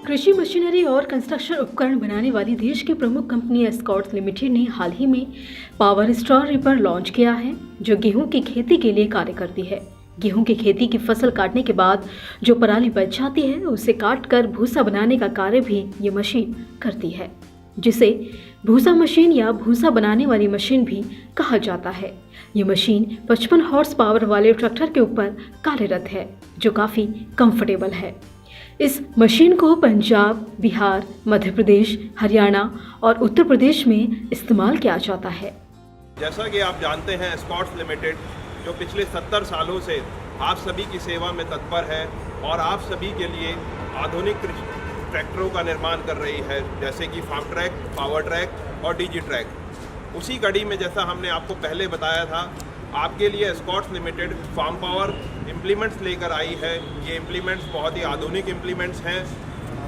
कृषि मशीनरी और कंस्ट्रक्शन उपकरण बनाने वाली देश की प्रमुख कंपनी एस्कॉर्ट्स लिमिटेड ने हाल ही में पावर स्ट्रॉ रीपर लॉन्च किया है, जो गेहूं की खेती के लिए कार्य करती है। गेहूं की खेती की फसल काटने के बाद जो पराली बच जाती है, उसे काटकर भूसा बनाने का कार्य भी ये मशीन करती है, जिसे भूसा मशीन या भूसा बनाने वाली मशीन भी कहा जाता है। ये मशीन 55 हॉर्स पावर वाले ट्रैक्टर के ऊपर कार्यरत है, जो काफ़ी कंफर्टेबल है। इस मशीन को पंजाब, बिहार, मध्य प्रदेश, हरियाणा और उत्तर प्रदेश में इस्तेमाल किया जाता है। जैसा कि आप जानते हैं, एस्कॉर्ट्स लिमिटेड जो पिछले 70 सालों से आप सभी की सेवा में तत्पर है और आप सभी के लिए आधुनिक ट्रैक्टरों का निर्माण कर रही है, जैसे कि फार्म ट्रैक, पावर ट्रैक और डीजी ट्रैक। उसी कड़ी में जैसा हमने आपको पहले बताया था, आपके लिए Escorts Limited farm power implements लेकर आई है। ये इम्प्लीमेंट्स बहुत ही आधुनिक इम्प्लीमेंट्स हैं,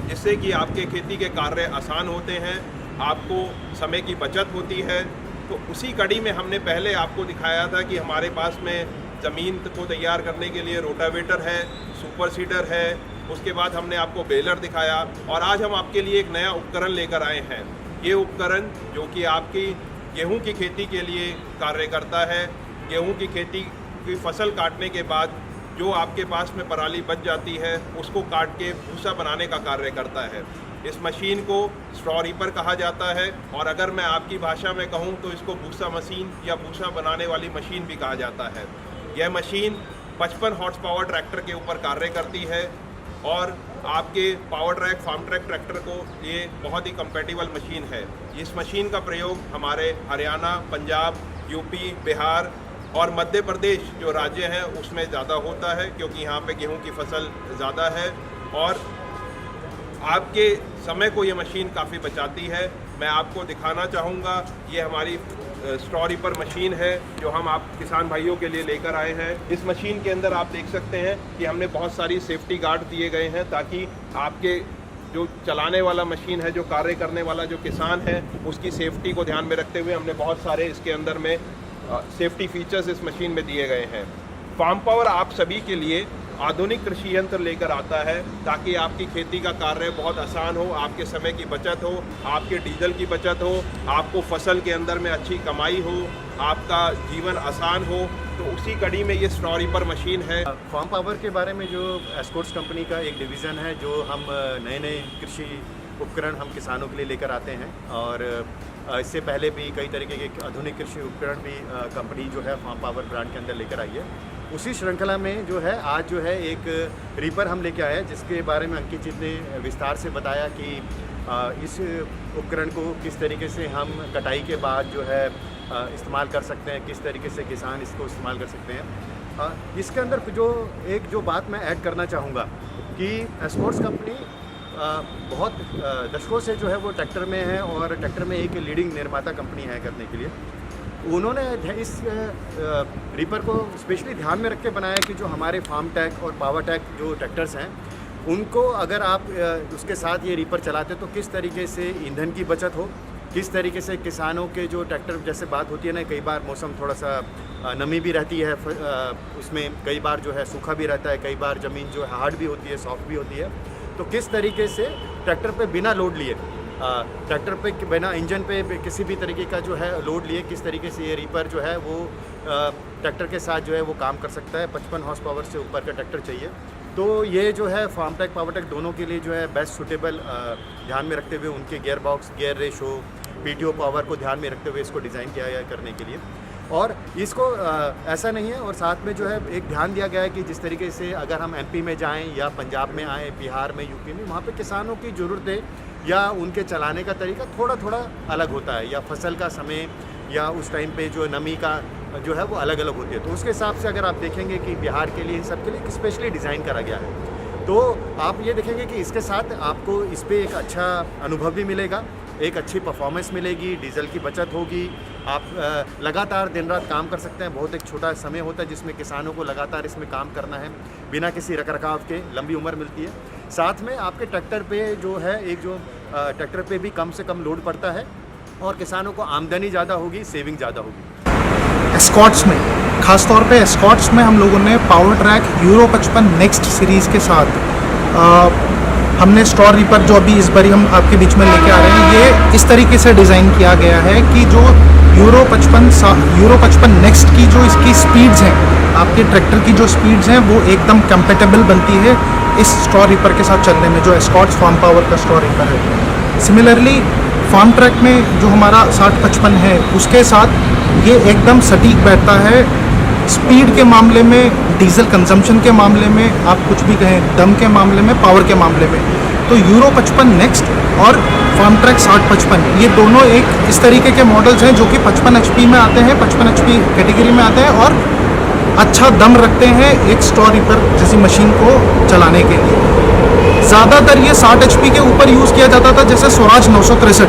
जिससे कि आपके खेती के कार्य आसान होते हैं, आपको समय की बचत होती है। तो उसी कड़ी में हमने पहले आपको दिखाया था कि हमारे पास में ज़मीन को तैयार करने के लिए रोटावेटर है, सुपर सीडर है, उसके बाद हमने आपको बेलर दिखाया और आज हम आपके लिए एक नया उपकरण लेकर आए हैं। ये उपकरण जो कि आपकी गेहूं की खेती के लिए कार्य करता है। गेहूं की खेती की फसल काटने के बाद जो आपके पास में पराली बच जाती है, उसको काट के भूसा बनाने का कार्य करता है। इस मशीन को स्ट्रॉ रीपर कहा जाता है और अगर मैं आपकी भाषा में कहूं तो इसको भूसा मशीन या भूसा बनाने वाली मशीन भी कहा जाता है। यह मशीन 55 हॉर्स पावर ट्रैक्टर के ऊपर कार्य करती है और आपके power track, farm track tractor को ये बहुत ही कंपैटिबल मशीन है। इस मशीन का प्रयोग हमारे हरियाणा, पंजाब, यूपी, बिहार और मध्य प्रदेश जो राज्य हैं उसमें ज़्यादा होता है, क्योंकि यहाँ पे गेहूं की फसल ज़्यादा है और आपके समय को ये मशीन काफ़ी बचाती है। मैं आपको दिखाना चाहूँगा, ये हमारी स्ट्रॉ रीपर मशीन है जो हम आप किसान भाइयों के लिए लेकर आए हैं। इस मशीन के अंदर आप देख सकते हैं कि हमने बहुत सारी सेफ्टी गार्ड दिए गए हैं, ताकि आपके जो चलाने वाला मशीन है, जो कार्य करने वाला जो किसान है, उसकी सेफ्टी को ध्यान में रखते हुए हमने बहुत सारे इसके अंदर में सेफ्टी फीचर्स इस मशीन में दिए गए हैं। फार्म पावर आप सभी के लिए आधुनिक कृषि यंत्र लेकर आता है, ताकि आपकी खेती का कार्य बहुत आसान हो, आपके समय की बचत हो, आपके डीजल की बचत हो, आपको फसल के अंदर में अच्छी कमाई हो, आपका जीवन आसान हो। तो उसी कड़ी में ये स्ट्रॉ रीपर मशीन है। फार्म पावर के बारे में जो एस्कॉर्ट्स कंपनी का एक डिवीज़न है, जो हम नए नए कृषि उपकरण हम किसानों के लिए लेकर आते हैं और इससे पहले भी कई तरीके के आधुनिक कृषि उपकरण भी कंपनी जो है फार्म पावर ब्रांड के अंदर लेकर आई है। उसी श्रृंखला में जो है आज जो है एक रीपर हम लेके आए हैं, जिसके बारे में अंकित जी ने विस्तार से बताया कि इस उपकरण को किस तरीके से हम कटाई के बाद जो है इस्तेमाल कर सकते हैं, किस तरीके से किसान इसको इस्तेमाल कर सकते हैं। इसके अंदर जो बात मैं ऐड करना चाहूँगा कि एस्कॉर्ट्स कंपनी बहुत दशकों से जो है वो ट्रैक्टर में है और ट्रैक्टर में एक लीडिंग निर्माता कंपनी है करने के लिए। उन्होंने इस रीपर को स्पेशली ध्यान में रख के बनाया कि जो हमारे फार्म टैक और पावर टैक जो ट्रैक्टर्स हैं, उनको अगर आप उसके साथ ये रीपर चलाते तो किस तरीके से ईंधन की बचत हो, किस तरीके से किसानों के जो ट्रैक्टर जैसे बात होती है ना, कई बार मौसम थोड़ा सा नमी भी रहती है, उसमें कई बार जो है सूखा भी रहता है, कई बार ज़मीन जो है हार्ड भी होती है, सॉफ्ट भी होती है। तो किस तरीके से ट्रैक्टर पे बिना लोड लिए, ट्रैक्टर पे बिना इंजन पे किसी भी तरीके का जो है लोड लिए, किस तरीके से ये रीपर जो है वो ट्रैक्टर के साथ जो है वो काम कर सकता है। 55 हॉर्स पावर से ऊपर का ट्रैक्टर चाहिए, तो ये जो है फार्म ट्रैक, पावर ट्रैक दोनों के लिए जो है बेस्ट सूटेबल, ध्यान में रखते हुए उनके gear box, gear ratio, PTO power को ध्यान में रखते हुए इसको डिज़ाइन किया गया है करने के लिए। और इसको ऐसा नहीं है, और साथ में जो है एक ध्यान दिया गया है कि जिस तरीके से अगर हम एमपी में जाएं या पंजाब में आएँ, बिहार में, यूपी में, वहाँ पे किसानों की ज़रूरतें या उनके चलाने का तरीका थोड़ा थोड़ा अलग होता है, या फसल का समय या उस टाइम पे जो नमी का जो है वो अलग अलग होती है। तो उसके हिसाब से अगर आप देखेंगे कि बिहार के लिए, इन सब के लिए स्पेशली डिज़ाइन करा गया है, तो आप ये देखेंगे कि इसके साथ आपको इस पर एक अच्छा अनुभव भी मिलेगा, एक अच्छी परफॉर्मेंस मिलेगी, डीजल की बचत होगी, आप लगातार दिन रात काम कर सकते हैं। बहुत एक छोटा समय होता है जिसमें किसानों को लगातार इसमें काम करना है, बिना किसी रखरखाव के लंबी उम्र मिलती है। साथ में आपके ट्रैक्टर पे जो है ट्रैक्टर पे भी कम से कम लोड पड़ता है और किसानों को आमदनी ज़्यादा होगी, सेविंग ज़्यादा होगी। एस्कॉर्ट्स में, ख़ासतौर पे एस्कॉर्ट्स में हम लोगों ने power track euro 55 next series के साथ हमने स्टोर रीपर जो अभी इस बारी हम आपके बीच में लेके आ रहे हैं, ये इस तरीके से डिज़ाइन किया गया है कि जो यूरो 55 नेक्स्ट की जो इसकी स्पीड्स हैं, आपके ट्रैक्टर की जो स्पीड्स हैं वो एकदम कंपेटेबल बनती है इस स्टोर रीपर के साथ चलने में, जो एस्कॉर्ट्स फार्म पावर का स्टोर रीपर है। सिमिलरली फार्म ट्रैक में जो हमारा 6055 है उसके साथ ये एकदम सटीक बैठता है। स्पीड के मामले में, डीजल कंजम्पशन के मामले में, आप कुछ भी कहें, दम के मामले में, पावर के मामले में, तो यूरो 55 नेक्स्ट और फार्म ट्रैक 6055 ये दोनों एक इस तरीके के मॉडल्स हैं जो कि 55 HP में आते हैं, 55 HP कैटेगरी में आते हैं और अच्छा दम रखते हैं एक स्टोर रीपर जैसी मशीन को चलाने के लिए। ज़्यादातर ये 60 HP के ऊपर यूज़ किया जाता था, जैसे स्वराज 963।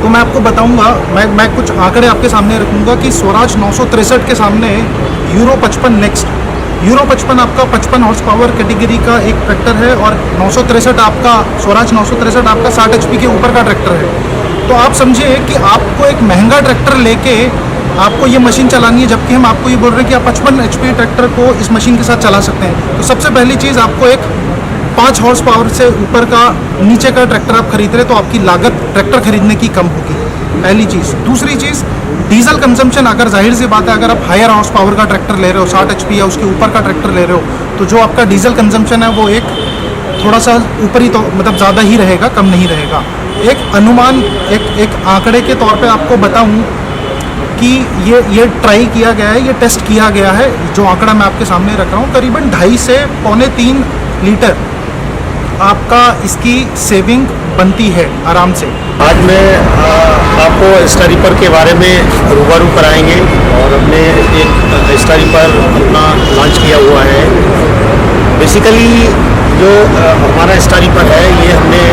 तो मैं आपको बताऊंगा, मैं कुछ आंकड़े आपके सामने रखूंगा कि स्वराज 963 के सामने यूरो 55 नेक्स्ट, यूरो 55 आपका 55 हॉर्स पावर कैटेगरी का एक ट्रैक्टर है और 963 आपका, स्वराज 963 आपका 60 HP के ऊपर का ट्रैक्टर है। तो आप समझिए कि आपको एक महंगा ट्रैक्टर लेके आपको ये मशीन चलानी है, जबकि हम आपको ये बोल रहे हैं कि आप 55 HP ट्रैक्टर को इस मशीन के साथ चला सकते हैं। तो सबसे पहली चीज़, आपको एक 5 हॉर्स पावर से ऊपर का, नीचे का ट्रैक्टर आप खरीद रहे तो आपकी लागत ट्रैक्टर खरीदने की कम होगी, पहली चीज़। दूसरी चीज़, डीजल कंजम्पशन, अगर जाहिर सी बात है अगर आप हायर हॉर्स पावर का ट्रैक्टर ले रहे हो, 60 HP या उसके ऊपर का ट्रैक्टर ले रहे हो, तो जो आपका डीजल कंजम्पशन है वो एक थोड़ा सा ऊपर ही, तो मतलब ज़्यादा ही रहेगा, कम नहीं रहेगा। एक अनुमान, एक आंकड़े के तौर पे आपको बताऊं कि ये ट्राई किया गया है, ये टेस्ट किया गया है, जो आंकड़ा मैं आपके सामने रख रहा हूँ, करीबन 2.5 से पौने 3 लीटर आपका इसकी सेविंग बनती है आराम से। आज मैं आपको स्टोर रीपर के बारे में रूबरू कराएंगे और हमने एक स्टोर रीपर अपना लॉन्च किया हुआ है। बेसिकली जो हमारा स्टोर रीपर है ये हमने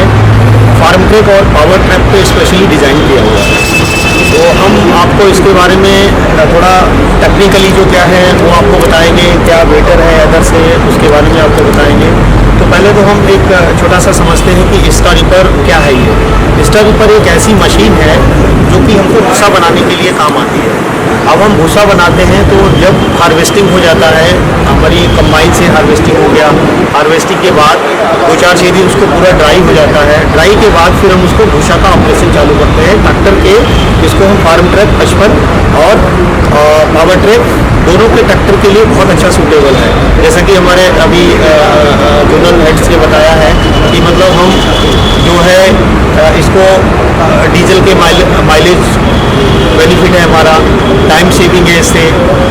फार्म ट्रैक और पावर ट्रैक पे स्पेशली डिज़ाइन किया हुआ है। तो हम आपको इसके बारे में थोड़ा टेक्निकली जो क्या है वो आपको बताएंगे, क्या बेटर है अदर से, उसके बारे में आपको बताएंगे। तो पहले तो हम एक छोटा सा समझते हैं कि स्टोर रीपर क्या है। ये स्टोर रीपर एक ऐसी मशीन है जो कि हमको भूसा बनाने के लिए काम आती है। अब हम भूसा बनाते हैं तो जब हार्वेस्टिंग हो जाता है, हमारी कंबाइन से हार्वेस्टिंग हो गया, हार्वेस्टिंग के बाद 2-4-6 दिन उसको पूरा ड्राई हो जाता है। ड्राई के बाद फिर हम उसको भूसा का ऑपरेशन चालू करते हैं ट्रैक्टर के। इसको हम फार्म ट्रैक 55 और पावर ट्रैक दोनों के ट्रैक्टर के लिए बहुत अच्छा सूटेबल है। जैसा कि हमारे अभी जोनल हेड्स ने बताया है कि मतलब हम जो है इसको डीजल के माइलेज बेनिफिट है, हमारा टाइम सेविंग है इससे।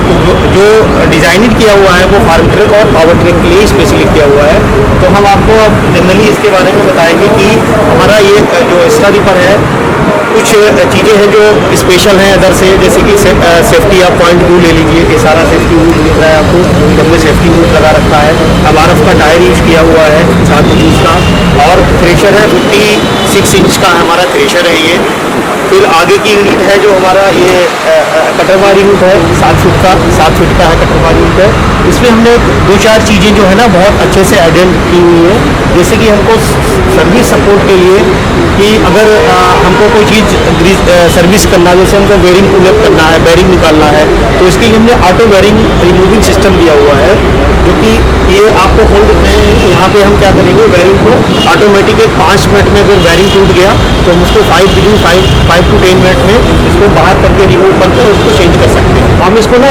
तो जो डिज़ाइनिंग किया हुआ है वो फार्म ट्रैक और पावर ट्रैक के लिए स्पेशली किया हुआ है। तो हम आपको अब जनरली इसके बारे में बताएंगे कि हमारा ये जो स्टोर रीपर है, कुछ चीज़ें हैं जो स्पेशल हैं अदर से, जैसे कि सेफ्टी आप पॉइंट व्यू ले लीजिए, ये सारा सेफ्टी व्यू दिख रहा है आपको, हमने सेफ्टी व्यू लगा रखा है। MRF का टायर यूज़ किया हुआ है 7 का, और थ्रेशर है 56 इंच का हमारा थ्रेशर है ये। फिर आगे की यूनिट है जो हमारा ये कटरबार यूनिट है 7 फीट का है कटरबार यूनिट है। इसमें हमने 2-4 चीज़ें जो है ना बहुत अच्छे से आइडेंट की हुई है, जैसे कि हमको सर्विस सपोर्ट के लिए कि अगर हमको कोई चीज़ सर्विस करना, जैसे हमको बेरिंग पुलअप करना है, बेरिंग निकालना है, तो इसके लिए हमने ऑटो बेरिंग रिमूविंग सिस्टम दिया हुआ है, जो कि ये आपको खोल देते हैं। यहाँ पे हम क्या करेंगे, बेरिंग को ऑटोमेटिक 5 मिनट में अगर बेरिंग टूट गया तो हम उसको 5 to 10 मिनट में इसको बाहर करके रिमूव करके उसको चेंज कर सकते हैं। हम इसको ना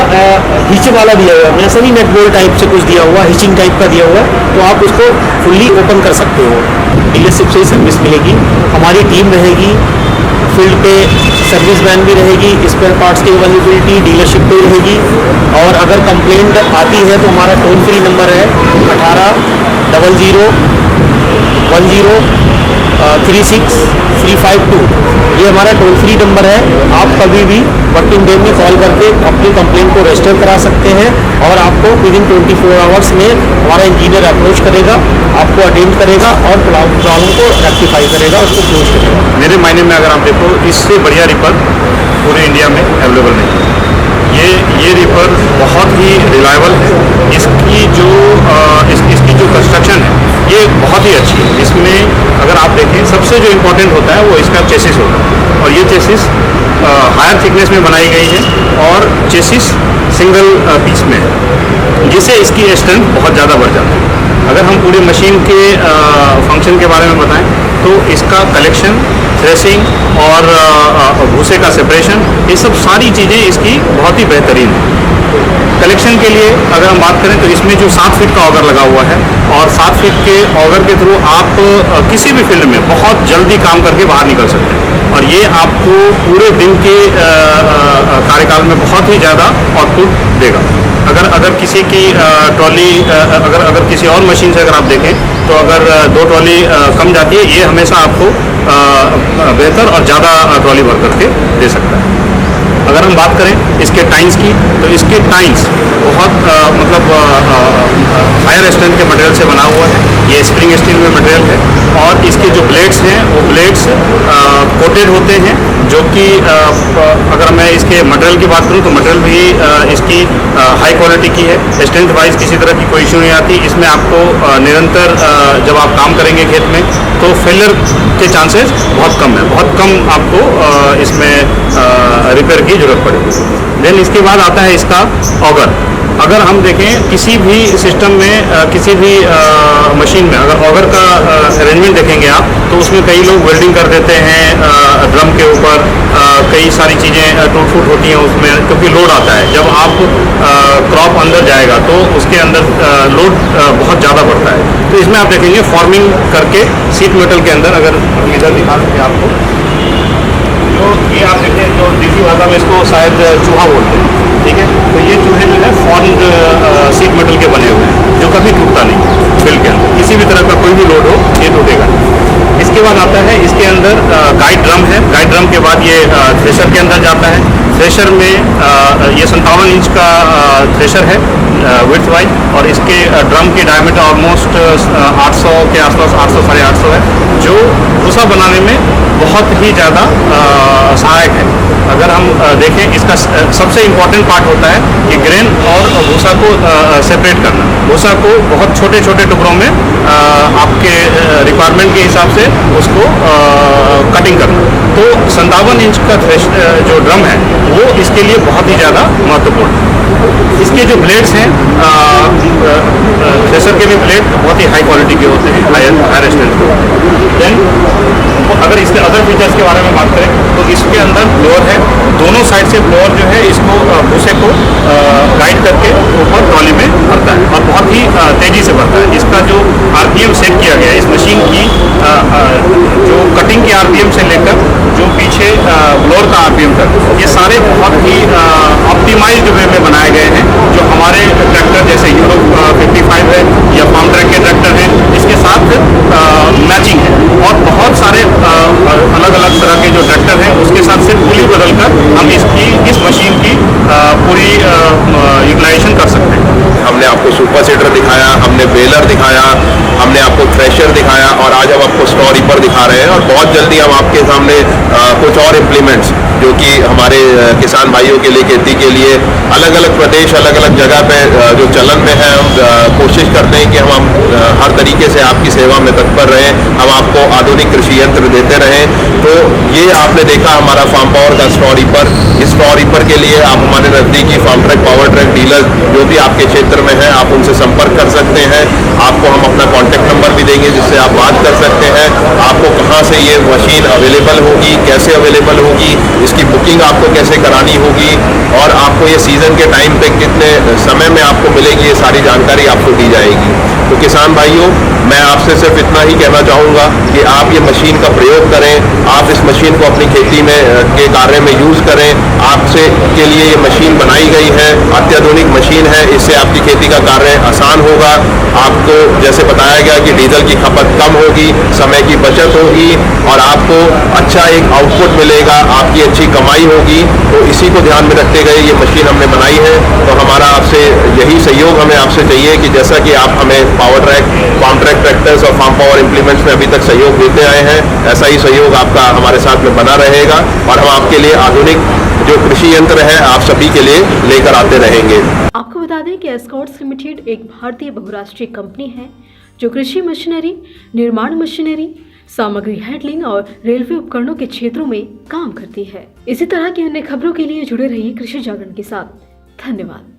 हिच वाला दिया हुआ है, ऐसा नहीं नेट बोल्ट टाइप से कुछ दिया हुआ, हिचिंग टाइप का दिया हुआ है, तो आप उसको फुल्ली ओपन कर सकते हो। डीलरशिप से ही सर्विस मिलेगी, हमारी टीम रहेगी, फील्ड पे सर्विस वैन भी रहेगी, स्पेयर पार्ट्स की अवेलेबिलिटी डीलरशिप पे रहेगी। और अगर कंप्लेंट आती है तो हमारा टोल फ्री नंबर है 1800-10-36-352। ये हमारा टोल फ्री नंबर है। आप कभी भी वर्किंग डे में कॉल करके अपनी कंप्लेंट को रजिस्टर करा सकते हैं और आपको विदिन 24 आवर्स में हमारा इंजीनियर अप्रोच करेगा, आपको अटेंड करेगा और प्रॉब्लम को रेक्टिफाई करेगा, उसको क्लोज करेगा। मेरे मायने में अगर आप देखो, इससे बढ़िया रिपर पूरे इंडिया में अवेलेबल नहीं है। ये रिपर बहुत ही रिलायबल है। इसकी जो कंस्ट्रक्शन है ये बहुत ही अच्छी है। इसमें अगर आप देखें, सबसे जो इम्पोर्टेंट होता है वो इसका चेसिस होता है, और ये चेसिस हायर थिकनेस में बनाई गई है और चेसिस सिंगल पीस में है, जिससे इसकी स्ट्रेंथ बहुत ज़्यादा बढ़ जाती है। अगर हम पूरे मशीन के फंक्शन के बारे में बताएं तो इसका कलेक्शन, थ्रेसिंग और भूसे का सेपरेशन, ये सब सारी चीज़ें इसकी बहुत ही बेहतरीन है। कलेक्शन के लिए अगर हम बात करें तो इसमें जो 7 फीट का ऑगर लगा हुआ है और 7 फीट के ऑगर के थ्रू आप किसी भी फील्ड में बहुत जल्दी काम करके बाहर निकल सकते हैं और ये आपको पूरे दिन के कार्यकाल में बहुत ही ज़्यादा आउटपुट देगा। अगर किसी की ट्रॉली अगर किसी और मशीन से अगर आप देखें तो अगर 2 ट्रॉली कम जाती है, ये हमेशा आपको बेहतर और ज़्यादा ट्रॉली भर करके दे सकता है। अगर हम बात करें इसके टाइल्स की तो इसके टाइल्स बहुत हायर स्ट्रेंथ के मटेरियल से बना हुआ है। ये स्प्रिंग स्टील में मटेरियल है और इसके जो ब्लेड्स हैं वो ब्लेड्स कोटेड होते हैं, जो कि अगर मैं इसके मटेरियल की बात करूं तो मटेरियल भी इसकी हाई क्वालिटी की है। स्ट्रेंथ वाइज किसी तरह की कोई इशू नहीं आती। इसमें आपको निरंतर जब आप काम करेंगे खेत में तो फेलियर के चांसेस बहुत कम है, बहुत कम आपको इसमें रिपेयर की जरूरत पड़ेगी। देन इसके बाद आता है इसका ऑगर। अगर हम देखें किसी भी सिस्टम में किसी भी मशीन में अगर ऑगर का अरेंजमेंट देखेंगे आप तो उसमें कई लोग वेल्डिंग कर देते हैं ड्रम के ऊपर, कई सारी चीज़ें टूट फूट होती हैं उसमें क्योंकि लोड आता है। जब आप क्रॉप अंदर जाएगा तो उसके अंदर लोड बहुत ज़्यादा बढ़ता है। तो इसमें आप देखेंगे फॉर्मिंग करके सीट मेटल के अंदर, अगर इधर दिखा सकें आपको, जो ये आप देखें जो देसी भाषा में इसको शायद चूहा बोलते हैं, ठीक है। तो ये चूहे जो है फॉर्म्ड सीट मेटल के बने हुए हैं जो कभी टूटता नहीं फील्ड के अंदर, किसी भी तरह का कोई भी लोड हो ये टूटेगा। इसके बाद आता है इसके अंदर गाइड ड्रम है। गाइड ड्रम के बाद ये थ्रेशर के अंदर जाता है। थ्रेशर में ये 57 इंच का थ्रेशर है विड्थ वाइज और इसके ड्रम की डायमीटर ऑलमोस्ट 800 के आसपास, 800 साढ़े 800 है, जो भूसा बनाने में बहुत ही ज़्यादा सहायक है। अगर हम देखें इसका सबसे इम्पॉर्टेंट पार्ट होता है कि ग्रेन और भूसा को सेपरेट करना। भूसा को बहुत छोटे छोटे टुकड़ों में आपके रिक्वायरमेंट के हिसाब से उसको कटिंग करना। तो 57 इंच का जो ड्रम है वो इसके लिए बहुत ही ज़्यादा महत्वपूर्ण है। इसके जो ब्लेड्स हैं थ्रेशर के भी ब्लेड बहुत ही हाई क्वालिटी के होते हैं, हायर स्ट्रेंथ के। देन अगर इसके अदर फीचर्स के बारे में बात करें तो इसके अंदर ब्लोअर है। दोनों साइड से ब्लोअर जो है इसको भूसे को गाइड करके ऊपर ट्रॉली में भरता है और बहुत ही तेज़ी से भरता है। इसका जो आरपीएम सेट किया गया है इस मशीन की, जो कटिंग की आरपीएम से लेकर जो पीछे ब्लोअर का आरपीएम तक, ये सारे बहुत ही ऑप्टिमाइज्ड वे में बनाए गए हैं, जो हमारे ट्रैक्टर जैसे यूरो 55 है या फार्म ट्रैक के ट्रैक्टर हैं इसके साथ मैचिंग है। और बहुत सारे अलग अलग तरह के जो ट्रैक्टर हैं उसके साथ सिर्फ पुली बदलकर हम इस मशीन की पूरी यूटिलाइजेशन कर सकते हैं। हमने आपको सुपर सीडर दिखाया, हमने बेलर दिखाया, हमने आपको थ्रेशर दिखाया और आज हम आपको स्ट्रॉ रीपर दिखा रहे हैं। और बहुत जल्दी हम आपके सामने कुछ और इम्प्लीमेंट्स जो कि हमारे किसान भाइयों के लिए, खेती के लिए अलग अलग प्रदेश, अलग अलग जगह पे जो चलन में है, हम कोशिश करते हैं कि हम हर तरीके से आपकी सेवा में तत्पर रहें, हम आपको आधुनिक कृषि यंत्र देते रहें। तो ये आपने देखा हमारा फार्म पावर का स्ट्रॉ रीपर। इस स्ट्रॉ रीपर के लिए आप हमारे नज़दीकी farm track, power track dealer जो भी आपके क्षेत्र में है आप उनसे संपर्क कर सकते हैं। आपको हम अपना कॉन्टैक्ट नंबर भी देंगे जिससे आप बात कर सकते हैं। आपको कहाँ से ये मशीन अवेलेबल होगी, कैसे अवेलेबल होगी, इसकी बुकिंग आपको कैसे करानी होगी और आपको ये सीज़न के टाइम पे कितने समय में आपको मिलेगी, ये सारी जानकारी आपको दी जाएगी। तो किसान भाइयों, मैं आपसे सिर्फ इतना ही कहना चाहूँगा कि आप ये मशीन का प्रयोग करें, आप इस मशीन को अपनी खेती में के कार्य में यूज़ करें। आपसे के लिए ये मशीन बनाई गई है, अत्याधुनिक मशीन है, इससे आपकी खेती का कार्य आसान होगा। आपको जैसे बताया गया कि डीजल की खपत कम होगी, समय की बचत होगी और आपको अच्छा एक आउटपुट मिलेगा, आपकी अच्छी कमाई होगी। तो इसी को ध्यान में रखते गए ये मशीन हमने बनाई है। तो हमारा आपसे यही सहयोग हमें आपसे चाहिए कि जैसा कि आप हमें power track, farm track tractors और फार्म पावर इम्प्लीमेंट्स में अभी तक सहयोग देते आए हैं, ऐसा ही सहयोग आपका हमारे साथ में बना रहेगा और हम आपके लिए आधुनिक जो कृषि यंत्र है आप सभी के लिए लेकर आते रहेंगे। आपको बता दें कि एस्कॉर्ट्स लिमिटेड एक भारतीय बहुराष्ट्रीय कंपनी है जो कृषि मशीनरी, निर्माण मशीनरी, सामग्री हैंडलिंग और रेलवे उपकरणों के क्षेत्रों में काम करती है। इसी तरह की अन्य खबरों के लिए जुड़े रहिए कृषि जागरण के साथ। धन्यवाद।